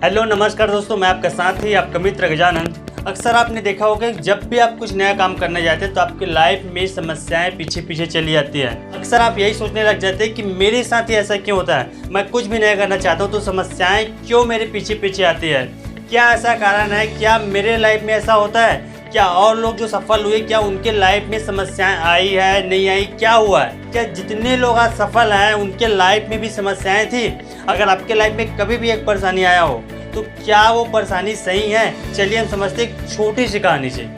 Hello नमस्कार दोस्तों, मैं आपका साथी आपका मित्र गजानंद। अक्सर आपने देखा होगा कि जब भी आप कुछ नया काम करने जाते हैं तो आपकी लाइफ में समस्याएं पीछे पीछे चली जाती हैं। अक्सर आप यही सोचने लग जाते हैं कि मेरे साथ ही ऐसा क्यों होता है, मैं कुछ भी नया करना चाहता हूं तो समस्याएं क्यों मेरे पीछे पीछे आती है। क्या ऐसा कारण है? क्या मेरे लाइफ में ऐसा होता है? क्या और लोग जो सफल हुए क्या उनके लाइफ में समस्याएं आई है, नहीं आई, क्या हुआ है? क्या जितने लोग आज सफल हैं उनके लाइफ में भी समस्याएं थी? अगर आपके लाइफ में कभी भी एक परेशानी आया हो तो क्या वो परेशानी सही है? चलिए हम समझते एक छोटी सी कहानी से।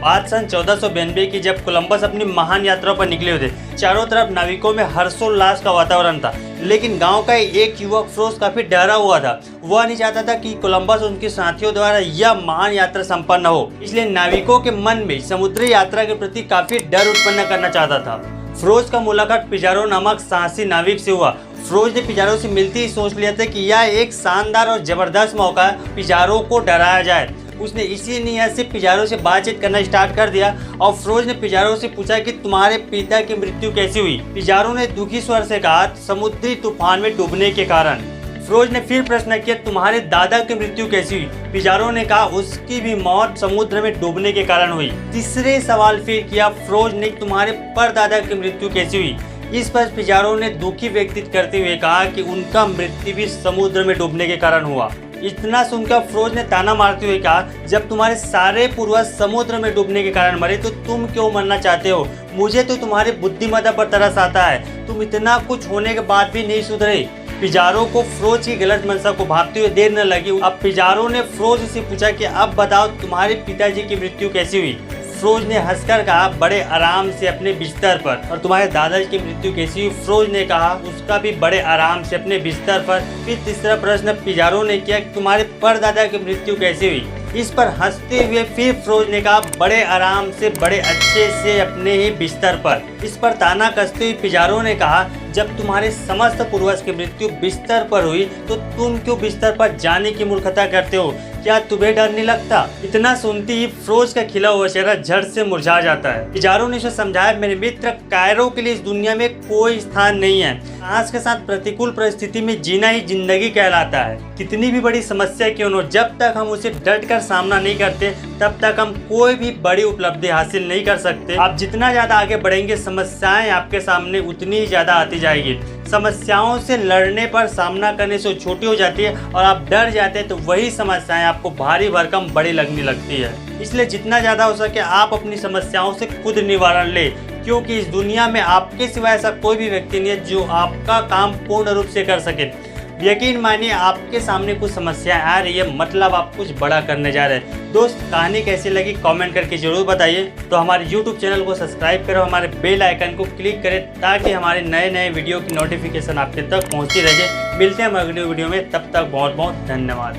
बात सन 1492 की, जब कोलंबस अपनी महान यात्रा पर निकले हुए थे। चारों तरफ नाविकों में हर्षोल्लास का वातावरण था, लेकिन गांव का एक युवक फ्रोज काफी डरा हुआ था। वह नहीं चाहता था कि कोलंबस उनके साथियों द्वारा यह महान यात्रा संपन्न हो, इसलिए नाविकों के मन में समुद्री यात्रा के प्रति काफी डर उत्पन्न करना चाहता था। फ्रोज का मुलाकात पिजारो नामक साहसी नाविक से हुआ। फ्रोज ने पिजारो से मिलते ही सोच लिया था कि यह एक शानदार और जबरदस्त मौका है, पिजारो को डराया जाए। उसने इसी नीयत से पिजारो से बातचीत करना स्टार्ट कर दिया और फ्रोज ने पिजारो से पूछा कि तुम्हारे पिता की मृत्यु कैसी हुई। पिजारो ने दुखी स्वर से कहा, समुद्री तूफान में डूबने के कारण। फ्रोज ने फिर प्रश्न किया, तुम्हारे दादा की मृत्यु कैसी हुई? पिजारो ने कहा, उसकी भी मौत समुद्र में डूबने के कारण हुई। तीसरे सवाल फिर किया फ्रोज ने, तुम्हारे परदादा की मृत्यु कैसी हुई? इस पर पिजारो ने दुखी व्यक्तित्व करते हुए कहा कि उनका मृत्यु भी समुद्र में डूबने के कारण हुआ। इतना सुनकर फ्रोज ने ताना मारते हुए कहा, जब तुम्हारे सारे पूर्वज समुद्र में डूबने के कारण मरे तो तुम क्यों मरना चाहते हो? मुझे तो तुम्हारी बुद्धिमत्ता पर तरस आता है, तुम इतना कुछ होने के बाद भी नहीं सुधरे। पिजारो को फ्रोज की गलत मंशा को भांपते हुए देर न लगी। अब पिजारो ने फ्रोज से पूछा कि अब बताओ तुम्हारे पिताजी की मृत्यु कैसी हुई? फ्रोज ने हंसकर कहा, बड़े आराम से अपने बिस्तर पर। और तुम्हारे दादाजी की मृत्यु कैसी हुई? फ्रोज ने कहा, उसका भी बड़े आराम से अपने बिस्तर पर। फिर तीसरा प्रश्न पिजारो ने किया, तुम्हारे परदादा की मृत्यु कैसी हुई? इस पर हंसते हुए फिर फ्रोज ने कहा, बड़े आराम से, बड़े अच्छे से अपने ही बिस्तर पर। इस पर ताना कसते हुए पिजारो ने कहा, जब तुम्हारे समस्त पूर्वज की मृत्यु बिस्तर पर हुई तो तुम क्यों बिस्तर पर जाने की मूर्खता करते हो? क्या तुम्हें डर नहीं लगता? इतना सुनते ही फ्रोज का खिला हुआ चेहरा झट से मुरझा जाता है। पिजारो ने उसे समझाया, मेरे मित्र, कायरो के लिए इस दुनिया में कोई स्थान नहीं है। आज के साथ प्रतिकूल परिस्थिति में जीना ही जिंदगी कहलाता है। कितनी भी बड़ी समस्या क्यों न हो, जब तक हम उसे डट कर सामना नहीं करते तब तक हम कोई भी बड़ी उपलब्धि हासिल नहीं कर सकते। आप जितना ज्यादा आगे बढ़ेंगे समस्याएं आपके सामने उतनी ही ज्यादा आती जाएगी। समस्याओं से लड़ने पर सामना करने से छोटी हो जाती है और आप डर जाते हैं तो वही समस्याएं आपको भारी भरकम बड़ी लगने लगती है। इसलिए जितना ज़्यादा हो सके आप अपनी समस्याओं से खुद निवारण ले, क्योंकि इस दुनिया में आपके सिवा ऐसा कोई भी व्यक्ति नहीं है जो आपका काम पूर्ण रूप से कर सके। यकीन मानिए, आपके सामने कुछ समस्या आ रही है, मतलब आप कुछ बड़ा करने जा रहे हैं। दोस्त, कहानी कैसी लगी कमेंट करके जरूर बताइए। तो हमारे YouTube चैनल को सब्सक्राइब करो, हमारे बेल आइकन को क्लिक करें ताकि हमारे नए नए वीडियो की नोटिफिकेशन आपके तक पहुंचती रहे। मिलते हैं हम अगली वीडियो में, तब तक बहुत बहुत धन्यवाद।